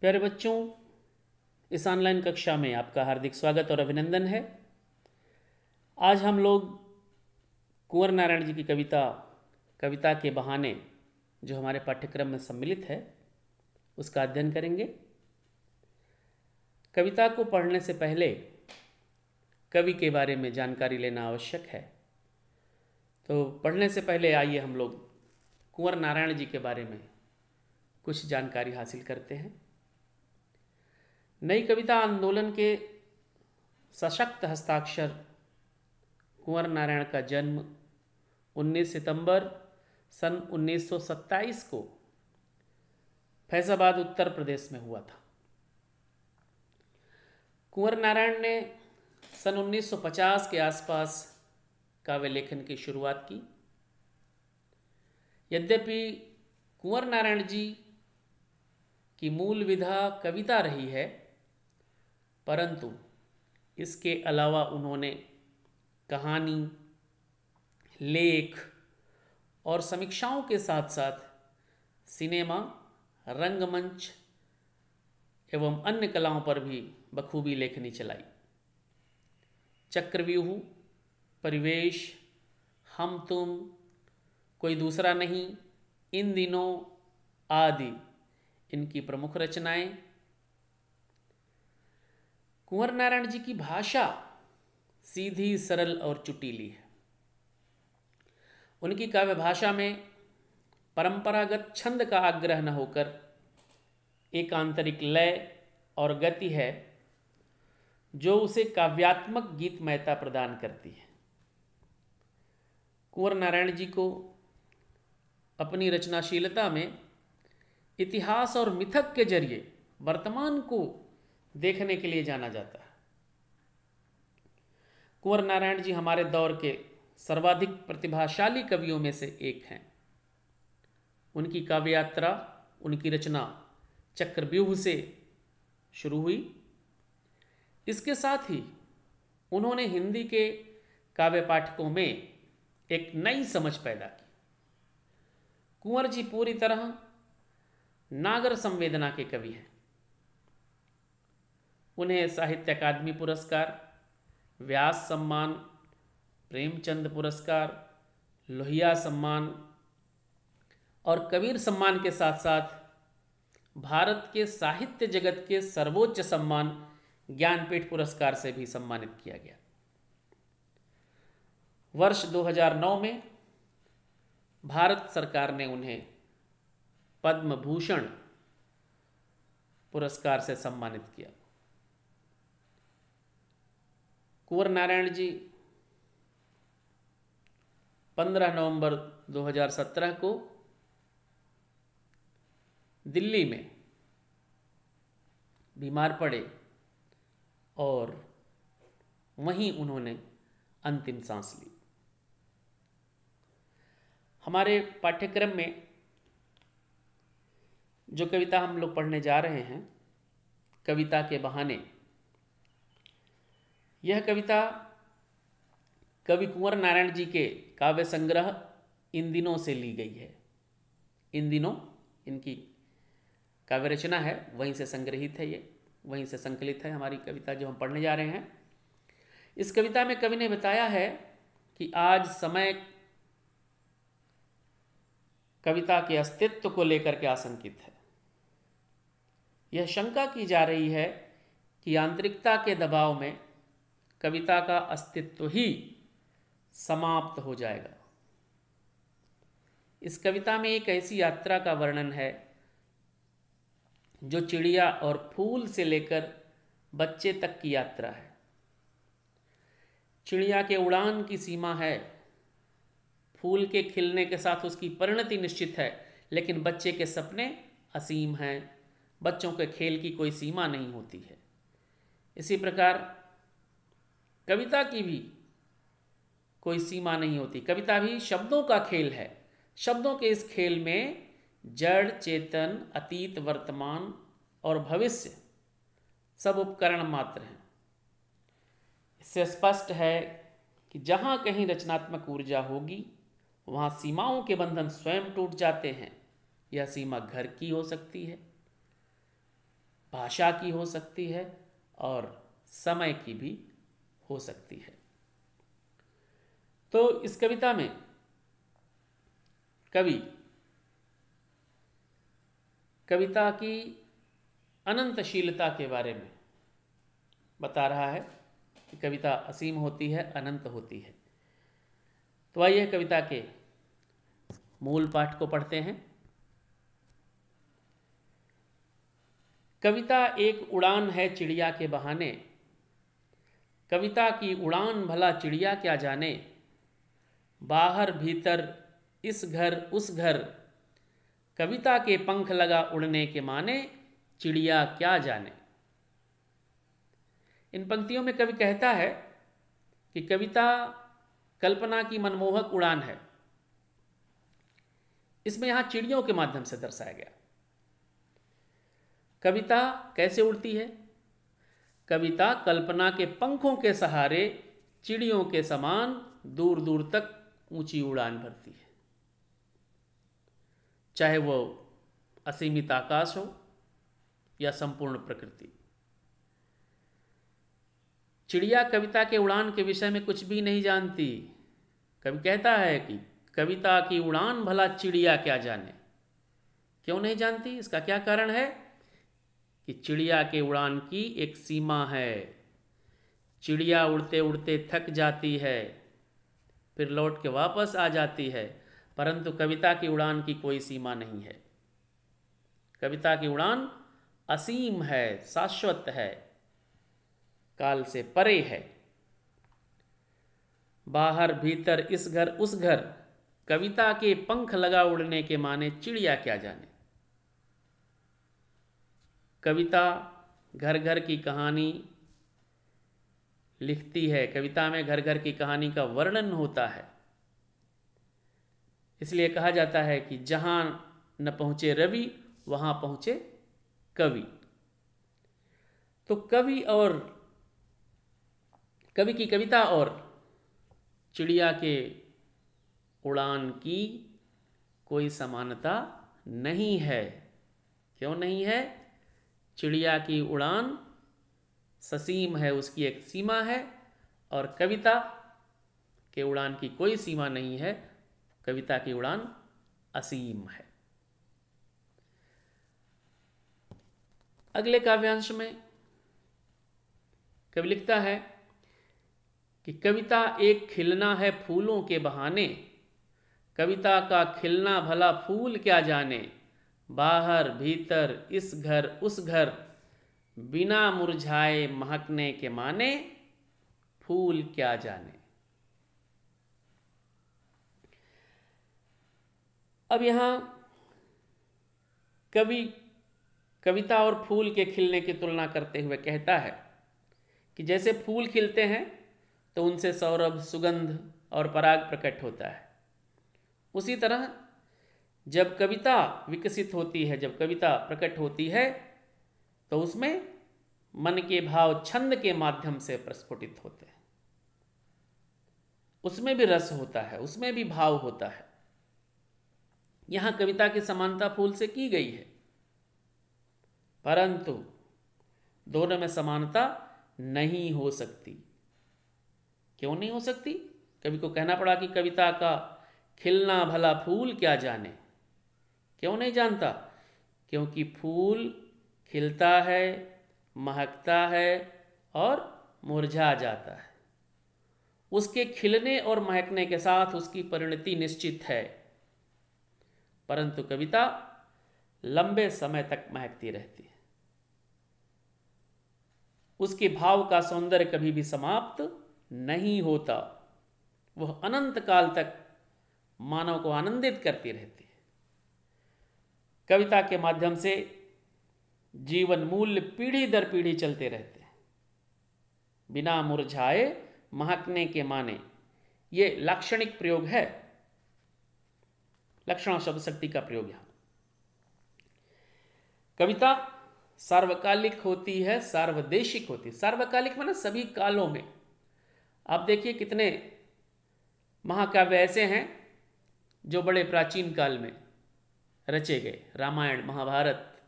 प्यारे बच्चों, इस ऑनलाइन कक्षा में आपका हार्दिक स्वागत और अभिनंदन है। आज हम लोग कुंवर नारायण जी की कविता के बहाने जो हमारे पाठ्यक्रम में सम्मिलित है उसका अध्ययन करेंगे। कविता को पढ़ने से पहले कवि के बारे में जानकारी लेना आवश्यक है। तो पढ़ने से पहले आइए हम लोग कुंवर नारायण जी के बारे में कुछ जानकारी हासिल करते हैं। नई कविता आंदोलन के सशक्त हस्ताक्षर कुंवर नारायण का जन्म 19 सितंबर सन 1927 को फैजाबाद उत्तर प्रदेश में हुआ था। कुंवर नारायण ने सन 1950 के आसपास काव्य लेखन की शुरुआत की। यद्यपि कुंवर नारायण जी की मूल विधा कविता रही है, परंतु इसके अलावा उन्होंने कहानी, लेख और समीक्षाओं के साथ साथ सिनेमा, रंगमंच एवं अन्य कलाओं पर भी बखूबी लेखनी चलाई। चक्रव्यूह, परिवेश, हम तुम, कोई दूसरा नहीं, इन दिनों आदि इनकी प्रमुख रचनाएं। कुंवर नारायण जी की भाषा सीधी, सरल और चुटीली है। उनकी काव्य भाषा में परंपरागत छंद का आग्रह न होकर एक आंतरिक लय और गति है जो उसे काव्यात्मक गीतमयता प्रदान करती है। कुंवर नारायण जी को अपनी रचनाशीलता में इतिहास और मिथक के जरिए वर्तमान को देखने के लिए जाना जाता है। कुंवर नारायण जी हमारे दौर के सर्वाधिक प्रतिभाशाली कवियों में से एक हैं। उनकी काव्य यात्रा, उनकी रचना चक्रव्यूह से शुरू हुई। इसके साथ ही उन्होंने हिंदी के काव्य पाठकों में एक नई समझ पैदा की। कुंवर जी पूरी तरह नागर संवेदना के कवि हैं। उन्हें साहित्य अकादमी पुरस्कार, व्यास सम्मान, प्रेमचंद पुरस्कार, लोहिया सम्मान और कबीर सम्मान के साथ साथ भारत के साहित्य जगत के सर्वोच्च सम्मान ज्ञानपीठ पुरस्कार से भी सम्मानित किया गया। वर्ष 2009 में भारत सरकार ने उन्हें पद्म भूषण पुरस्कार से सम्मानित किया। कुंवर नारायण जी 15 नवंबर 2017 को दिल्ली में बीमार पड़े और वहीं उन्होंने अंतिम सांस ली। हमारे पाठ्यक्रम में जो कविता हम लोग पढ़ने जा रहे हैं, कविता के बहाने, यह कविता कवि कुंवर नारायण जी के काव्य संग्रह इन दिनों से ली गई है। इन दिनों इनकी काव्य रचना है, वहीं से संग्रहित है, ये वहीं से संकलित है हमारी कविता जो हम पढ़ने जा रहे हैं। इस कविता में कवि ने बताया है कि आज समय कविता के अस्तित्व को लेकर के आशंकित है। यह शंका की जा रही है कि आंतरिकता के दबाव में कविता का अस्तित्व ही समाप्त हो जाएगा। इस कविता में एक ऐसी यात्रा का वर्णन है जो चिड़िया और फूल से लेकर बच्चे तक की यात्रा है। चिड़िया के उड़ान की सीमा है, फूल के खिलने के साथ उसकी परिणति निश्चित है, लेकिन बच्चे के सपने असीम हैं। बच्चों के खेल की कोई सीमा नहीं होती है। इसी प्रकार कविता की भी कोई सीमा नहीं होती। कविता भी शब्दों का खेल है। शब्दों के इस खेल में जड़, चेतन, अतीत, वर्तमान और भविष्य सब उपकरण मात्र हैं। इससे स्पष्ट है कि जहाँ कहीं रचनात्मक ऊर्जा होगी वहाँ सीमाओं के बंधन स्वयं टूट जाते हैं। यह सीमा घर की हो सकती है, भाषा की हो सकती है और समय की भी हो सकती है। तो इस कविता में कवि कविता की अनंतशीलता के बारे में बता रहा है कि कविता असीम होती है, अनंत होती है। तो आइए कविता के मूल पाठ को पढ़ते हैं। कविता एक उड़ान है चिड़िया के बहाने, कविता की उड़ान भला चिड़िया क्या जाने, बाहर भीतर इस घर उस घर, कविता के पंख लगा उड़ने के माने, चिड़िया क्या जाने। इन पंक्तियों में कवि कहता है कि कविता कल्पना की मनमोहक उड़ान है। इसमें यहां चिड़ियों के माध्यम से दर्शाया गया। कविता कैसे उड़ती है? कविता कल्पना के पंखों के सहारे चिड़ियों के समान दूर दूर तक ऊंची उड़ान भरती है, चाहे वो असीमित आकाश हो या संपूर्ण प्रकृति। चिड़िया कविता के उड़ान के विषय में कुछ भी नहीं जानती। कवि कहता है कि कविता की उड़ान भला चिड़िया क्या जाने। क्यों नहीं जानती? इसका क्या कारण है कि चिड़िया के उड़ान की एक सीमा है। चिड़िया उड़ते उड़ते थक जाती है, फिर लौट के वापस आ जाती है, परंतु कविता की उड़ान की कोई सीमा नहीं है। कविता की उड़ान असीम है, शाश्वत है, काल से परे है। बाहर भीतर इस घर उस घर, कविता के पंख लगा उड़ने के माने, चिड़िया क्या जाने। कविता घर घर की कहानी लिखती है। कविता में घर घर की कहानी का वर्णन होता है। इसलिए कहा जाता है कि जहां न पहुंचे रवि वहां पहुंचे कवि। तो कवि की कविता और चिड़िया के उड़ान की कोई समानता नहीं है। क्यों नहीं है? चिड़िया की उड़ान ससीम है, उसकी एक सीमा है, और कविता के उड़ान की कोई सीमा नहीं है। कविता की उड़ान असीम है। अगले काव्यांश में कवि लिखता है कि कविता एक खिलना है फूलों के बहाने, कविता का खिलना भला फूल क्या जाने, बाहर भीतर इस घर उस घर, बिना मुरझाए महकने के माने, फूल क्या जाने। अब यहां कवि कविता और फूल के खिलने की तुलना करते हुए कहता है कि जैसे फूल खिलते हैं तो उनसे सौरभ, सुगंध और पराग प्रकट होता है, उसी तरह जब कविता विकसित होती है, जब कविता प्रकट होती है, तो उसमें मन के भाव छंद के माध्यम से प्रस्फुटित होते हैं। उसमें भी रस होता है, उसमें भी भाव होता है। यहां कविता की समानता फूल से की गई है, परंतु दोनों में समानता नहीं हो सकती। क्यों नहीं हो सकती? कवि को कहना पड़ा कि कविता का खिलना भला फूल क्या जाने। क्यों नहीं जानता? क्योंकि फूल खिलता है, महकता है और मुरझा जाता है। उसके खिलने और महकने के साथ उसकी परिणति निश्चित है, परंतु कविता लंबे समय तक महकती रहती है। उसके भाव का सौंदर्य कभी भी समाप्त नहीं होता। वह अनंत काल तक मानव को आनंदित करती रहती है। कविता के माध्यम से जीवन मूल्य पीढ़ी दर पीढ़ी चलते रहते हैं, बिना मुरझाए महकने के माने। ये लाक्षणिक प्रयोग है, लक्षण शब्द शक्ति का प्रयोग यहां। कविता सार्वकालिक होती है, सार्वदेशिक होती है। सार्वकालिक माने सभी कालों में। आप देखिए कितने महाकाव्य ऐसे हैं जो बड़े प्राचीन काल में रचे गए। रामायण, महाभारत,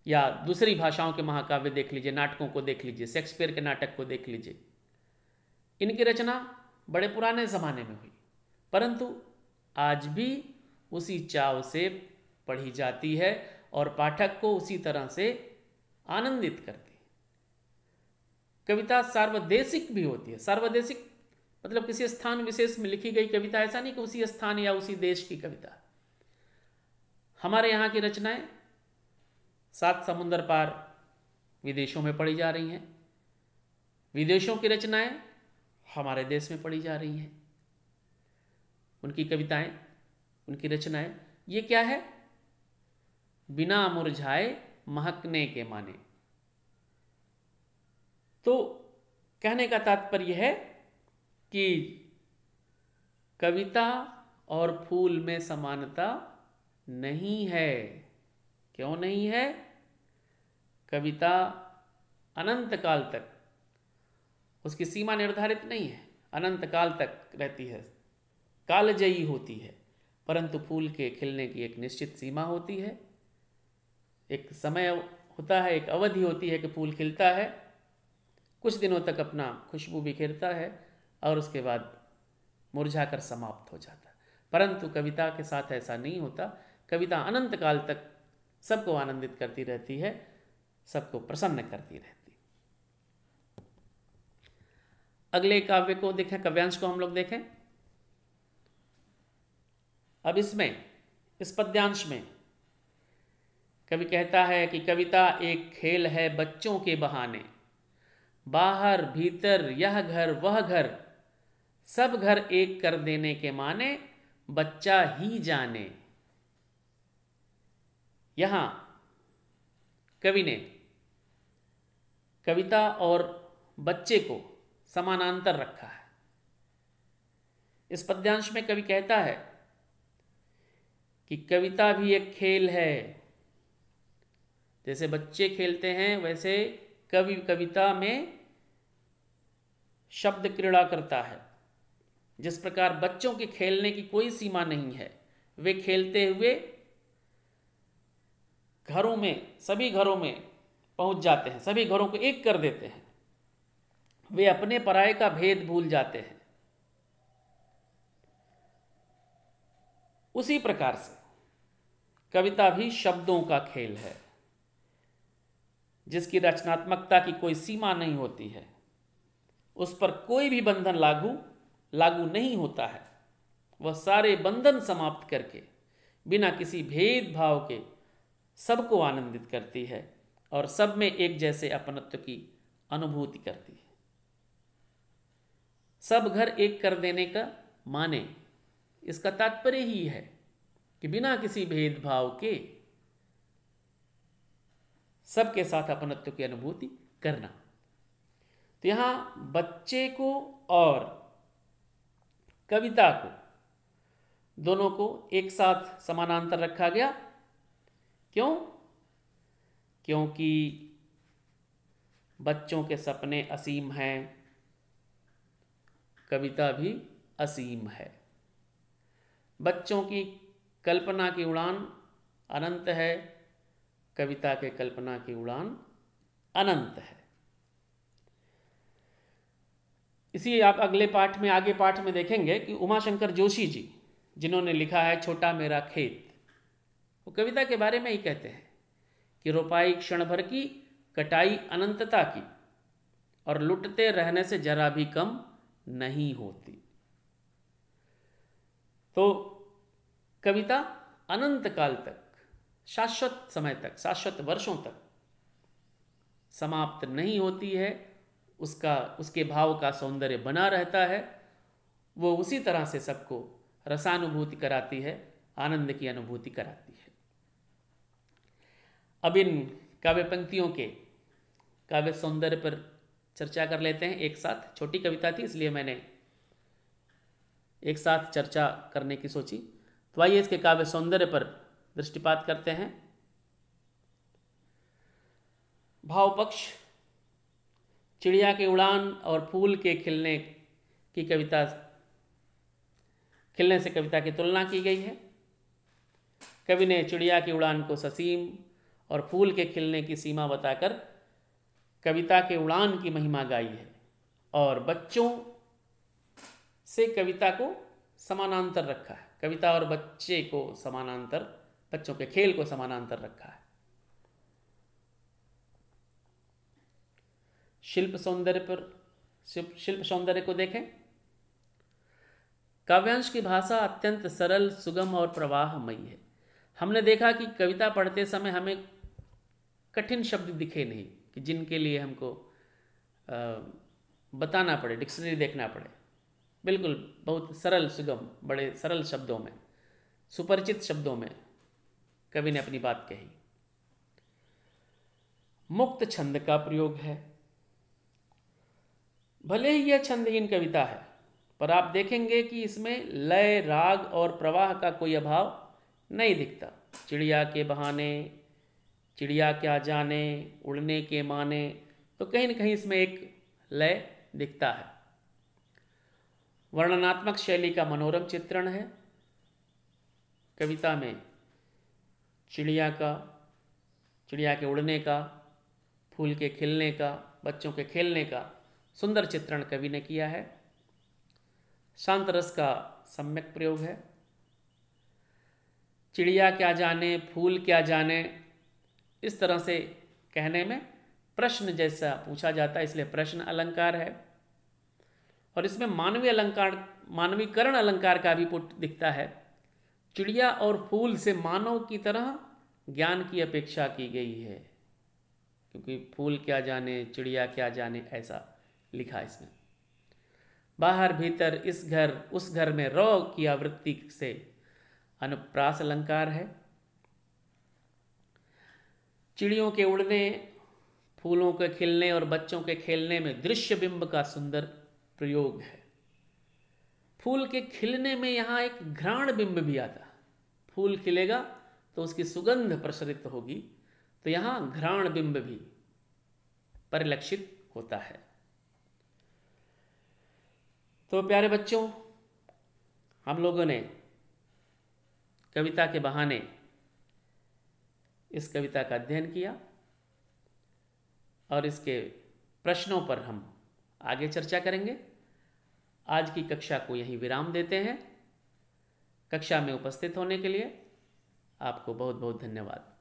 या दूसरी भाषाओं के महाकाव्य देख लीजिए, नाटकों को देख लीजिए, शेक्सपियर के नाटक को देख लीजिए, इनकी रचना बड़े पुराने ज़माने में हुई, परंतु आज भी उसी चाव से पढ़ी जाती है और पाठक को उसी तरह से आनंदित करती है। कविता सार्वदेशिक भी होती है। सार्वदेशिक मतलब किसी स्थान विशेष में लिखी गई कविता, ऐसा नहीं कि उसी स्थान या उसी देश की कविता। हमारे यहाँ की रचनाएं 7 समुंदर पार विदेशों में पढ़ी जा रही हैं, विदेशों की रचनाएं हमारे देश में पढ़ी जा रही हैं। उनकी कविताएं, उनकी रचनाएं, ये क्या है? बिना मुरझाए महकने के माने। तो कहने का तात्पर्य है कि कविता और फूल में समानता नहीं है। क्यों नहीं है? कविता अनंत काल तक, उसकी सीमा निर्धारित नहीं है, अनंत काल तक रहती है, कालजयी होती है, परंतु फूल के खिलने की एक निश्चित सीमा होती है, एक समय होता है, एक अवधि होती है कि फूल खिलता है, कुछ दिनों तक अपना खुशबू बिखेरता है और उसके बाद मुरझाकर समाप्त हो जाता है। परंतु कविता के साथ ऐसा नहीं होता। कविता अनंत काल तक सबको आनंदित करती रहती है, सबको प्रसन्न करती रहती है। अगले काव्य को देखें, काव्यांश को हम लोग देखें। अब इसमें, इस पद्यांश में कवि कहता है कि कविता एक खेल है बच्चों के बहाने, बाहर भीतर यह घर वह घर, सब घर एक कर देने के माने, बच्चा ही जाने। यहां कवि ने कविता और बच्चे को समानांतर रखा है। इस पद्यांश में कवि कहता है कि कविता भी एक खेल है, जैसे बच्चे खेलते हैं वैसे कवि कविता में शब्द क्रीड़ा करता है। जिस प्रकार बच्चों के खेलने की कोई सीमा नहीं है, वे खेलते हुए घरों में, सभी घरों में पहुंच जाते हैं, सभी घरों को एक कर देते हैं, वे अपने पराये का भेद भूल जाते हैं। उसी प्रकार से कविता भी शब्दों का खेल है, जिसकी रचनात्मकता की कोई सीमा नहीं होती है, उस पर कोई भी बंधन लागू नहीं होता है। वह सारे बंधन समाप्त करके बिना किसी भेदभाव के सबको आनंदित करती है और सब में एक जैसे अपनत्व की अनुभूति करती है। सब घर एक कर देने का माने, इसका तात्पर्य ही है कि बिना किसी भेदभाव के सबके साथ अपनत्व की अनुभूति करना। तो यहां बच्चे को और कविता को, दोनों को एक साथ समानांतर रखा गया। क्यों? क्योंकि बच्चों के सपने असीम हैं, कविता भी असीम है। बच्चों की कल्पना की उड़ान अनंत है, कविता के कल्पना की उड़ान अनंत है। इसी आप अगले पाठ में, आगे पाठ में देखेंगे कि उमाशंकर जोशी जी, जिन्होंने लिखा है छोटा मेरा खेत, वो कविता के बारे में ही कहते हैं कि रोपाई क्षण भर की, कटाई अनंतता की, और लुटते रहने से जरा भी कम नहीं होती। तो कविता अनंत काल तक, शाश्वत समय तक, शाश्वत वर्षों तक समाप्त नहीं होती है। उसके भाव का सौंदर्य बना रहता है। वो उसी तरह से सबको रसानुभूति कराती है, आनंद की अनुभूति कराती है। अब इन काव्य पंक्तियों के काव्य सौंदर्य पर चर्चा कर लेते हैं एक साथ। छोटी कविता थी इसलिए मैंने एक साथ चर्चा करने की सोची। तो आइए इसके काव्य सौंदर्य पर दृष्टिपात करते हैं। भाव पक्ष, चिड़िया की उड़ान और फूल के खिलने की कविता, खिलने से कविता की तुलना की गई है। कवि ने चिड़िया की उड़ान को ससीम और फूल के खिलने की सीमा बताकर कविता के उड़ान की महिमा गाई है और बच्चों से कविता को समानांतर रखा है। कविता और बच्चे को समानांतर, बच्चों के खेल को समानांतर रखा है। शिल्प सौंदर्य को देखें। काव्यांश की भाषा अत्यंत सरल, सुगम और प्रवाहमयी है। हमने देखा कि कविता पढ़ते समय हमें कठिन शब्द दिखे नहीं कि जिनके लिए हमको बताना पड़े, डिक्शनरी देखना पड़े। बिल्कुल बहुत सरल, सुगम, बड़े सरल शब्दों में, सुपरिचित शब्दों में कवि ने अपनी बात कही। मुक्त छंद का प्रयोग है। भले ही यह छंदहीन कविता है, पर आप देखेंगे कि इसमें लय, राग और प्रवाह का कोई अभाव नहीं दिखता। चिड़िया के बहाने, चिड़िया क्या जाने, उड़ने के माने, तो कहीं न कहीं इसमें एक लय दिखता है। वर्णनात्मक शैली का मनोरम चित्रण है। कविता में चिड़िया के उड़ने का, फूल के खिलने का, बच्चों के खेलने का सुंदर चित्रण कवि ने किया है। शांत रस का सम्यक प्रयोग है। चिड़िया क्या जाने, फूल क्या जाने, इस तरह से कहने में प्रश्न जैसा पूछा जाता है, इसलिए प्रश्न अलंकार है। और इसमें मानवीकरण अलंकार का भी पुट दिखता है। चिड़िया और फूल से मानव की तरह ज्ञान की अपेक्षा की गई है, क्योंकि फूल क्या जाने, चिड़िया क्या जाने, ऐसा लिखा है इसमें। बाहर भीतर, इस घर उस घर में रौ की आवृत्ति से अनुप्रास अलंकार है। चिड़ियों के उड़ने, फूलों के खिलने और बच्चों के खेलने में दृश्य बिंब का सुंदर प्रयोग है। फूल के खिलने में यहाँ एक घ्राण बिंब भी आता है। फूल खिलेगा तो उसकी सुगंध प्रसरित होगी, तो यहाँ घ्राण बिंब भी परिलक्षित होता है। तो प्यारे बच्चों, हम लोगों ने कविता के बहाने इस कविता का अध्ययन किया और इसके प्रश्नों पर हम आगे चर्चा करेंगे। आज की कक्षा को यहीं विराम देते हैं। कक्षा में उपस्थित होने के लिए आपको बहुत बहुत धन्यवाद।